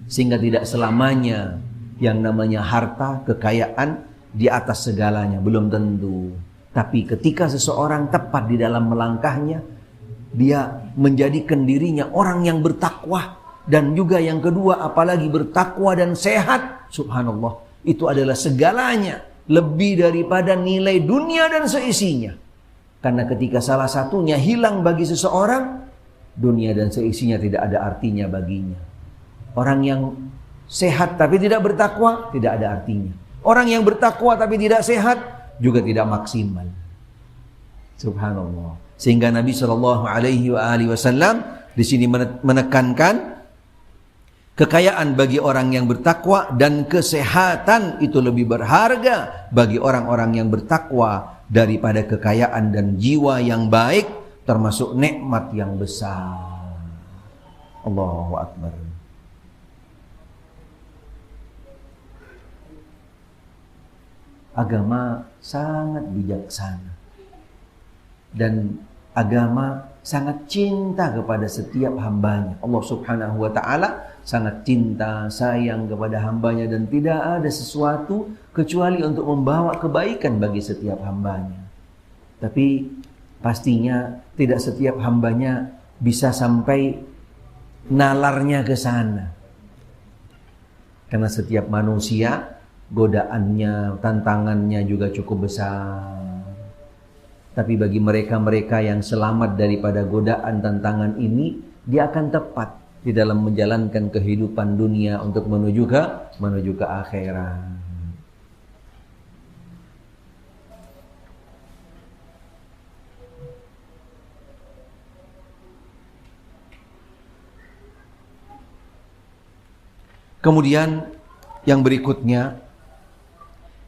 Sehingga tidak selamanya yang namanya harta, kekayaan di atas segalanya, belum tentu. Tapi ketika seseorang tepat di dalam melangkahnya, dia menjadikan dirinya orang yang bertakwa. Dan juga yang kedua, apalagi bertakwa dan sehat, subhanallah, itu adalah segalanya, lebih daripada nilai dunia dan seisinya. Karena ketika salah satunya hilang bagi seseorang, dunia dan seisinya tidak ada artinya baginya. Orang yang sehat tapi tidak bertakwa, tidak ada artinya. Orang yang bertakwa tapi tidak sehat, juga tidak maksimal. Subhanallah. Sehingga Nabi SAW di sini menekankan kekayaan bagi orang yang bertakwa dan kesehatan itu lebih berharga bagi orang-orang yang bertakwa daripada kekayaan dan jiwa yang baik, termasuk nikmat yang besar. Allahu Akbar. Agama sangat bijaksana dan agama sangat cinta kepada setiap hambanya. Allah Subhanahu wa ta'ala sangat cinta, sayang kepada hambanya, dan tidak ada sesuatu kecuali untuk membawa kebaikan bagi setiap hambanya. Tapi pastinya tidak setiap hambanya bisa sampai nalarnya ke sana. Karena setiap manusia godaannya, tantangannya juga cukup besar. Tapi bagi mereka-mereka yang selamat daripada godaan tantangan ini, dia akan tepat di dalam menjalankan kehidupan dunia untuk menuju ke akhirat. Kemudian yang berikutnya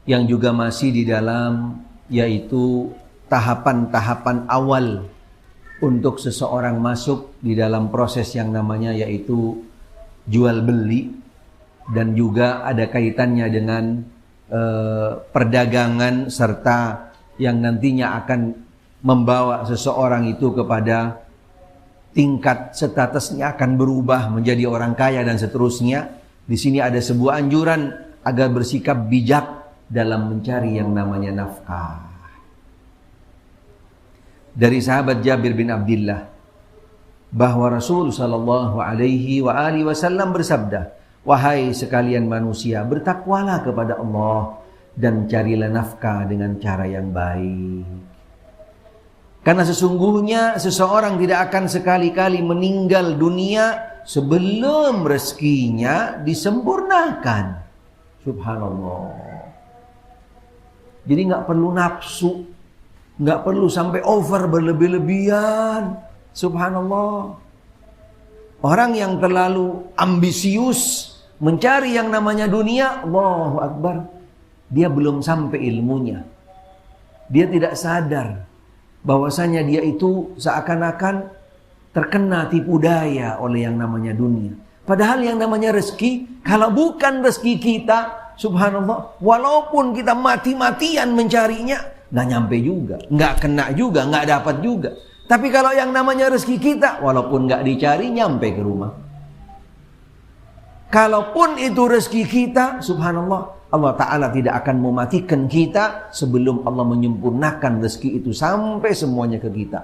yang juga masih di dalam, yaitu tahapan-tahapan awal untuk seseorang masuk di dalam proses yang namanya yaitu jual beli, dan juga ada kaitannya dengan perdagangan, serta yang nantinya akan membawa seseorang itu kepada tingkat statusnya akan berubah menjadi orang kaya dan seterusnya. Di sini ada sebuah anjuran agar bersikap bijak dalam mencari yang namanya nafkah. Dari sahabat Jabir bin Abdullah bahwa Rasul sallallahu alaihi wasallam bersabda, "Wahai sekalian manusia, bertakwalah kepada Allah dan carilah nafkah dengan cara yang baik. Karena sesungguhnya seseorang tidak akan sekali-kali meninggal dunia sebelum rezekinya disempurnakan." Subhanallah. Jadi nggak perlu nafsu, nggak perlu sampai over berlebih-lebihan. Subhanallah. Orang yang terlalu ambisius mencari yang namanya dunia, Allahu Akbar, dia belum sampai ilmunya. Dia tidak sadar bahwasanya dia itu seakan-akan terkena tipu daya oleh yang namanya dunia. Padahal yang namanya rezeki, kalau bukan rezeki kita, subhanallah, walaupun kita mati-matian mencarinya, nggak nyampe juga, nggak kena juga, nggak dapat juga. Tapi kalau yang namanya rezeki kita, walaupun nggak dicari, nyampe ke rumah. Kalaupun itu rezeki kita, subhanallah, Allah Ta'ala tidak akan mematikan kita sebelum Allah menyempurnakan rezeki itu sampai semuanya ke kita.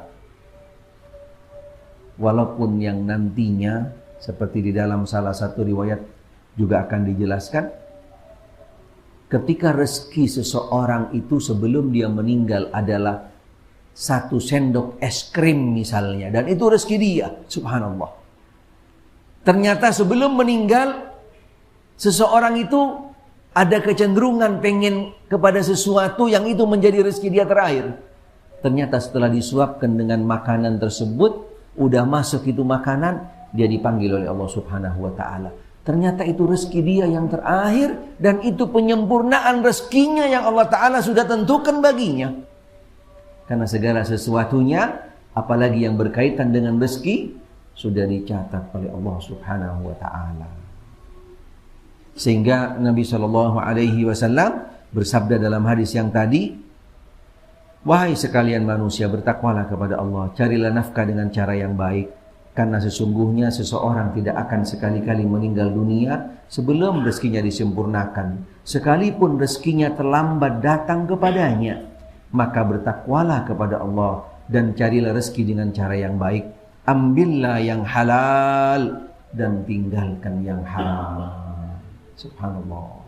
Walaupun yang nantinya, seperti di dalam salah satu riwayat juga akan dijelaskan, ketika rezeki seseorang itu sebelum dia meninggal adalah 1 sendok es krim misalnya, dan itu rezeki dia, subhanallah. Ternyata sebelum meninggal, seseorang itu ada kecenderungan pengen kepada sesuatu yang itu menjadi rezeki dia terakhir. Ternyata setelah disuapkan dengan makanan tersebut, udah masuk itu makanan, dia dipanggil oleh Allah Subhanahu wa ta'ala. Ternyata itu rezeki dia yang terakhir, dan itu penyempurnaan rezekinya yang Allah Ta'ala sudah tentukan baginya. Karena segala sesuatunya, apalagi yang berkaitan dengan rezeki, sudah dicatat oleh Allah Subhanahu wa ta'ala. Sehingga Nabi SAW bersabda dalam hadis yang tadi, "Wahai sekalian manusia, bertakwalah kepada Allah, carilah nafkah dengan cara yang baik. Karena sesungguhnya seseorang tidak akan sekali-kali meninggal dunia sebelum rezekinya disempurnakan. Sekalipun rezekinya terlambat datang kepadanya, maka bertakwalah kepada Allah dan carilah rezeki dengan cara yang baik. Ambillah yang halal dan tinggalkan yang haram." Subhanallah.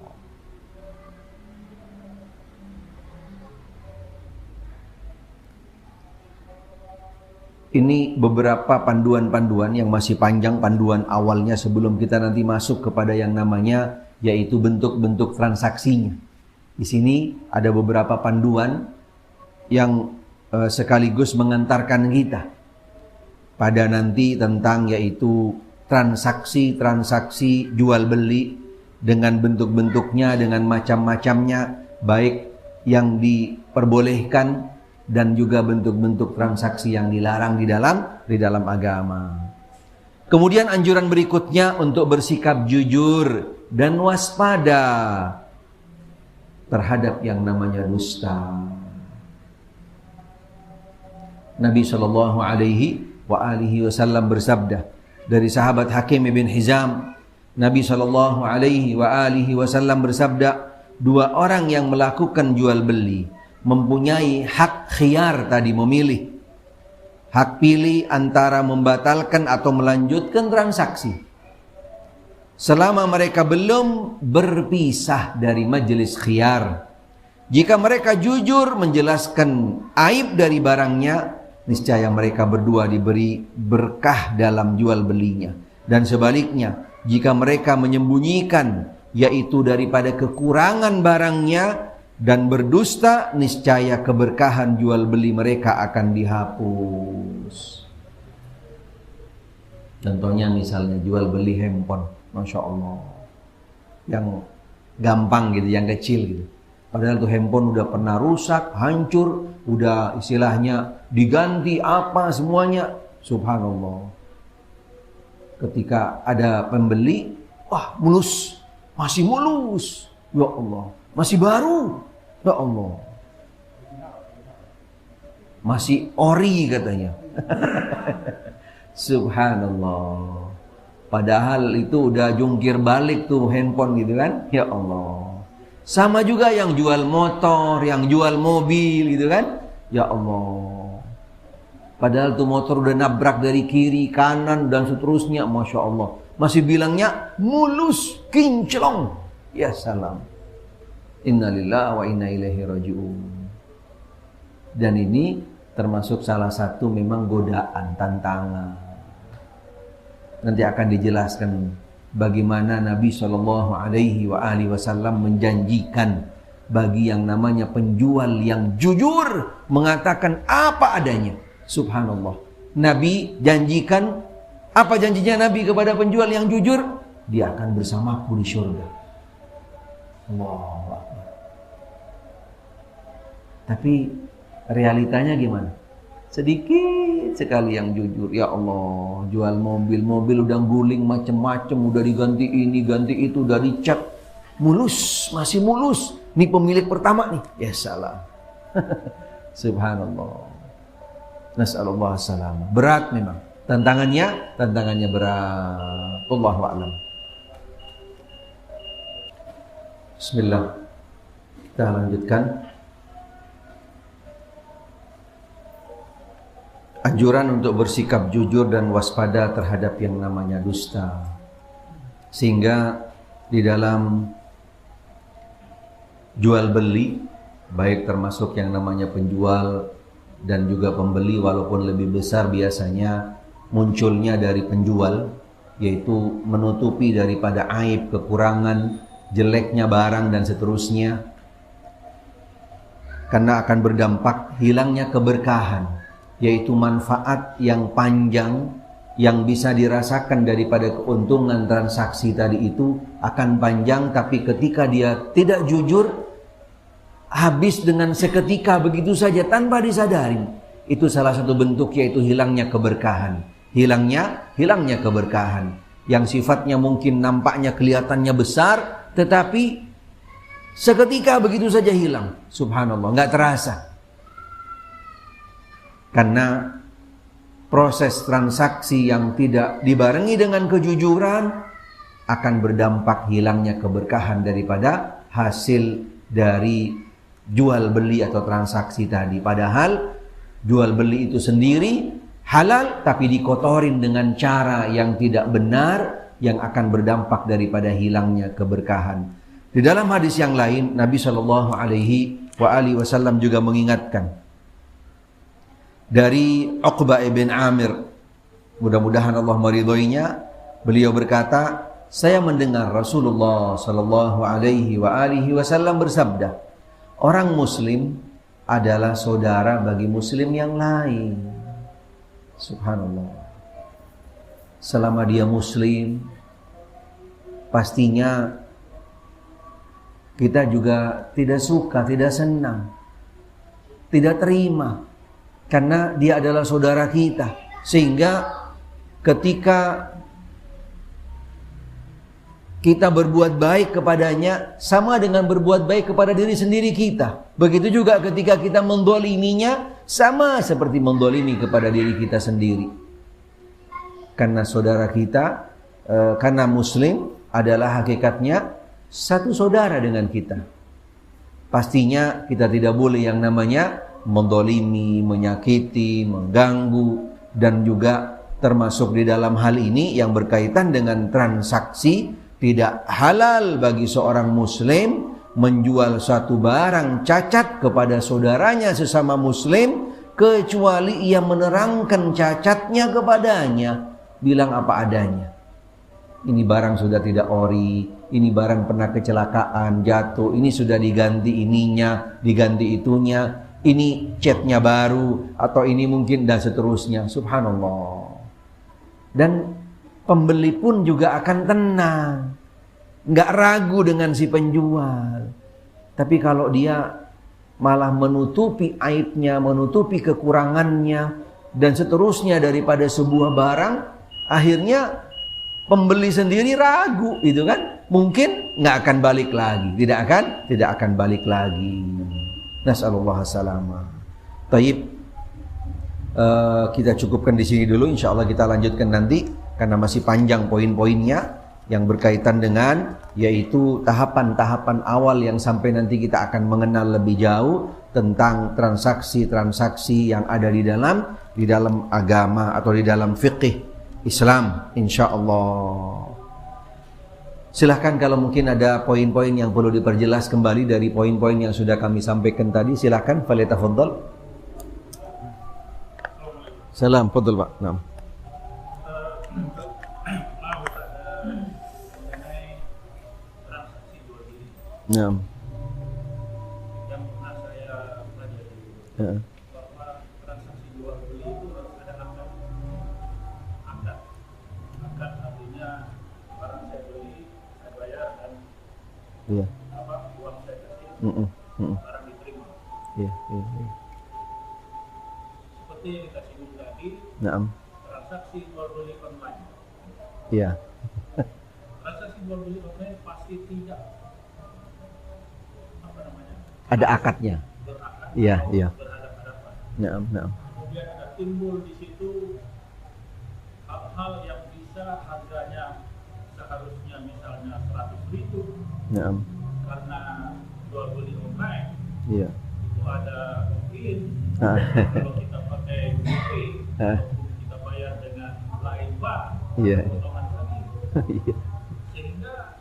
Ini beberapa panduan-panduan yang masih panjang, panduan awalnya sebelum kita nanti masuk kepada yang namanya yaitu bentuk-bentuk transaksinya. Di sini ada beberapa panduan yang sekaligus mengantarkan kita pada nanti tentang yaitu transaksi-transaksi jual beli dengan bentuk-bentuknya, dengan macam-macamnya, baik yang diperbolehkan dan juga bentuk-bentuk transaksi yang dilarang di dalam agama. Kemudian anjuran berikutnya untuk bersikap jujur dan waspada terhadap yang namanya dusta. Nabi sallallahu alaihi wasallam bersabda dari sahabat Hakim bin Hizam, Nabi sallallahu alaihi wasallam bersabda, dua orang yang melakukan jual beli mempunyai hak khiyar tadi, memilih, hak pilih antara membatalkan atau melanjutkan transaksi selama mereka belum berpisah dari majelis khiyar. Jika mereka jujur menjelaskan aib dari barangnya, niscaya mereka berdua diberi berkah dalam jual belinya. Dan sebaliknya, jika mereka menyembunyikan, yaitu daripada kekurangan barangnya dan berdusta, niscaya keberkahan jual beli mereka akan dihapus. Contohnya misalnya jual beli handphone, Masya Allah, yang gampang gitu, yang kecil gitu. Padahal tuh handphone udah pernah rusak, hancur, udah istilahnya diganti apa semuanya. Subhanallah. Ketika ada pembeli, wah mulus, masih mulus, ya Allah, masih baru, ya Allah, masih ori katanya. Subhanallah. Padahal itu udah jungkir balik tuh handphone gitu kan, ya Allah. Sama juga yang jual motor, yang jual mobil gitu kan, ya Allah. Padahal tuh motor udah nabrak dari kiri, kanan dan seterusnya, Masya Allah. Masih bilangnya mulus, kinclong. Ya salam. Innalillahi wa inna ilaihi raji'un. Dan ini termasuk salah satu memang godaan, tantangan. Nanti akan dijelaskan bagaimana Nabi SAW menjanjikan bagi yang namanya penjual yang jujur mengatakan apa adanya. Subhanallah. Nabi janjikan, apa janjinya Nabi kepada penjual yang jujur? Dia akan bersamaku di surga. Allahu Akbar. Tapi realitanya gimana? Sedikit sekali yang jujur. Ya Allah, jual mobil udah guling macem-macem, udah diganti ini, ganti itu, udah dicat. Mulus, masih mulus. Ini pemilik pertama nih. Ya salah. Subhanallah. Nas'alullah salam. Berat memang. Tantangannya berat. Wallahu a'lam. Bismillah. Kita lanjutkan. Anjuran untuk bersikap jujur dan waspada terhadap yang namanya dusta. Sehingga di dalam jual beli, baik termasuk yang namanya penjual dan juga pembeli, walaupun lebih besar biasanya munculnya dari penjual, yaitu menutupi daripada aib, kekurangan, jeleknya barang dan seterusnya, karena akan berdampak hilangnya keberkahan, yaitu manfaat yang panjang yang bisa dirasakan daripada keuntungan transaksi tadi itu akan panjang, tapi ketika dia tidak jujur, habis dengan seketika begitu saja tanpa disadari. Itu salah satu bentuk, yaitu hilangnya keberkahan. Hilangnya keberkahan yang sifatnya mungkin nampaknya kelihatannya besar, tetapi seketika begitu saja hilang. Subhanallah, nggak terasa. Karena proses transaksi yang tidak dibarengi dengan kejujuran akan berdampak hilangnya keberkahan daripada hasil dari jual beli atau transaksi tadi. Padahal jual beli itu sendiri halal, tapi dikotorin dengan cara yang tidak benar, yang akan berdampak daripada hilangnya keberkahan. Di dalam hadis yang lain, Nabi SAW juga mengingatkan dari Uqbah ibn Amir, mudah-mudahan Allah meridhoinya, beliau berkata, saya mendengar Rasulullah SAW bersabda, orang muslim adalah saudara bagi muslim yang lain. Subhanallah. Selama dia muslim, pastinya kita juga tidak suka, tidak senang, tidak terima, karena dia adalah saudara kita. Sehingga ketika kita berbuat baik kepadanya sama dengan berbuat baik kepada diri sendiri kita. Begitu juga ketika kita mendoliminya, sama seperti mendolimi kepada diri kita sendiri. Karena saudara kita, karena muslim adalah hakikatnya satu saudara dengan kita. Pastinya kita tidak boleh yang namanya mendolimi, menyakiti, mengganggu. Dan juga termasuk di dalam hal ini yang berkaitan dengan transaksi. Tidak halal bagi seorang muslim menjual suatu barang cacat kepada saudaranya sesama muslim, kecuali ia menerangkan cacatnya kepadanya, bilang apa adanya. Ini barang sudah tidak ori, ini barang pernah kecelakaan, jatuh, ini sudah diganti ininya, diganti itunya, ini catnya baru, atau ini mungkin, dan seterusnya. Subhanallah. Dan pembeli pun juga akan tenang, nggak ragu dengan si penjual. Tapi kalau dia malah menutupi aibnya, menutupi kekurangannya, dan seterusnya daripada sebuah barang, akhirnya pembeli sendiri ragu, itu kan? Mungkin nggak akan balik lagi, tidak akan balik lagi. Nasallallahu salamah. Taib. Kita cukupkan di sini dulu. Insya Allah kita lanjutkan nanti karena masih panjang poin-poinnya yang berkaitan dengan yaitu tahapan-tahapan awal yang sampai nanti kita akan mengenal lebih jauh tentang transaksi-transaksi yang ada di dalam agama atau di dalam fiqih Islam. Insya Allah. Silahkan kalau mungkin ada poin-poin yang perlu diperjelas kembali dari poin-poin yang sudah kami sampaikan tadi. Silahkan. Falyatafaddal. Salam, fadhil Pak. Naam. Naam. Yang pernah saya pelajari bahwa transaksi jual beli itu harus ada akad. Akad artinya barang saya beli, saya bayar, dan uang saya kasih, barang diterima. Seperti yang kita singgung tadi, transaksi jual beli online. Iya. Transaksi jual beli online pasti tidak ada akadnya. Iya. Berhadapan-hadapan. Naam. Kemudian ada timbul di situ hal-hal yang bisa harganya seharusnya misalnya 100.000. Naam. Karena jual beli online. Iya. Itu ada mungkin kalau kita pakai GoPay, kita bayar dengan lain bank. Iya. Potongan lagi. Iya. Sehingga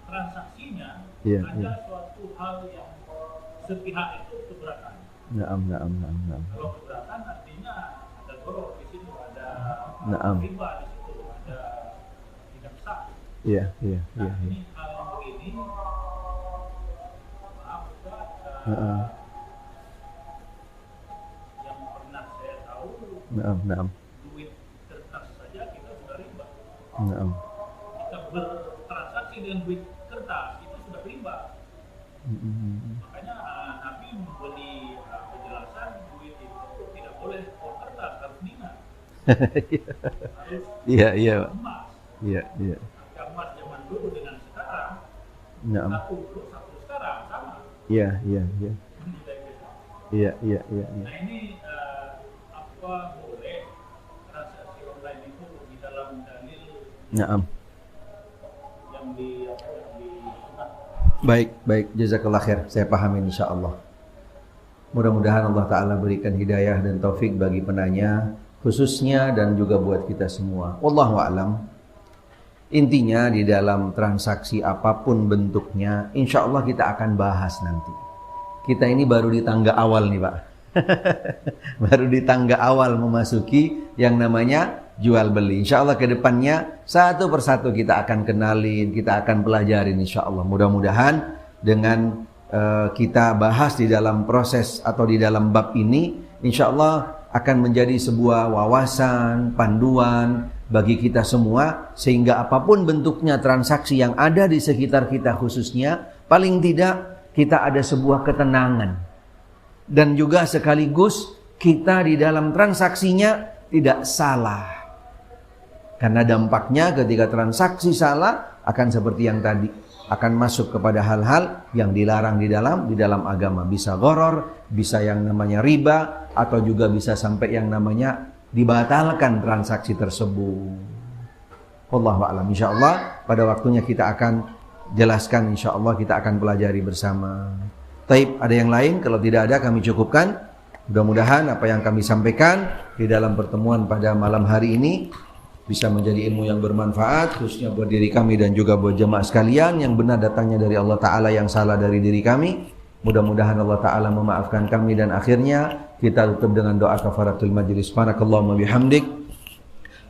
transaksinya ada suatu hal yang sepihak itu keberatan. Naam. Kalau keberatan artinya ada goror di situ, ada riba di situ, ada tidak sah. Iya. Ini hal yang begini, maaf Ustaz, yang pernah saya tahu, duit kertas saja kita sudah riba. Kita bertransaksi dengan duit kertas itu sudah riba. Makanya Nabi memberi penjelasan duit itu tidak boleh uang kertas, harus dinar. Harus emas. Iya. Harga emas zaman dulu dengan sekarang, satu dulu, satu sekarang sama. Iya. Nah ini apa boleh transaksi online itu di dalam dalil yang di Baik, jazakallah khair. Saya paham insyaallah. Mudah-mudahan Allah Ta'ala berikan hidayah dan taufik bagi penanya khususnya dan juga buat kita semua. Wallahu a'lam. Intinya di dalam transaksi apapun bentuknya, insyaallah kita akan bahas nanti. Kita ini baru di tangga awal nih Pak. Baru di tangga awal memasuki yang namanya jual beli. Insyaallah ke depannya satu persatu kita akan kenalin, kita akan pelajarin insyaallah. Mudah-mudahan dengan kita bahas di dalam proses atau di dalam bab ini, insyaallah akan menjadi sebuah wawasan, panduan bagi kita semua, sehingga apapun bentuknya transaksi yang ada di sekitar kita khususnya, paling tidak kita ada sebuah ketenangan. Dan juga sekaligus kita di dalam transaksinya tidak salah. Karena dampaknya ketika transaksi salah akan seperti yang tadi, akan masuk kepada hal-hal yang dilarang di dalam agama. Bisa gharar, bisa yang namanya riba, atau juga bisa sampai yang namanya dibatalkan transaksi tersebut. Wallahu a'lam. Insyaallah pada waktunya kita akan jelaskan, insyaallah kita akan pelajari bersama. Taib, ada yang lain? Kalau tidak ada kami cukupkan. Mudah-mudahan apa yang kami sampaikan di dalam pertemuan pada malam hari ini bisa menjadi ilmu yang bermanfaat, khususnya buat diri kami dan juga buat jemaah sekalian. Yang benar datangnya dari Allah Ta'ala, yang salah dari diri kami. Mudah-mudahan Allah Ta'ala memaafkan kami, dan akhirnya kita tutup dengan doa kafaratul majlis. Subhanakallahumma bihamdik,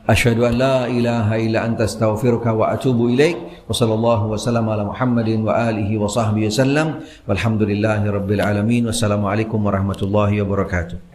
asyhadu an la ilaha illa anta astaghfiruka wa atubu ilaik. Wa sallallahu wa sallam ala Muhammadin wa alihi wa sahbihi wasallam. Walhamdulillahi rabbil alamin. Wassalamualaikum warahmatullahi wabarakatuh.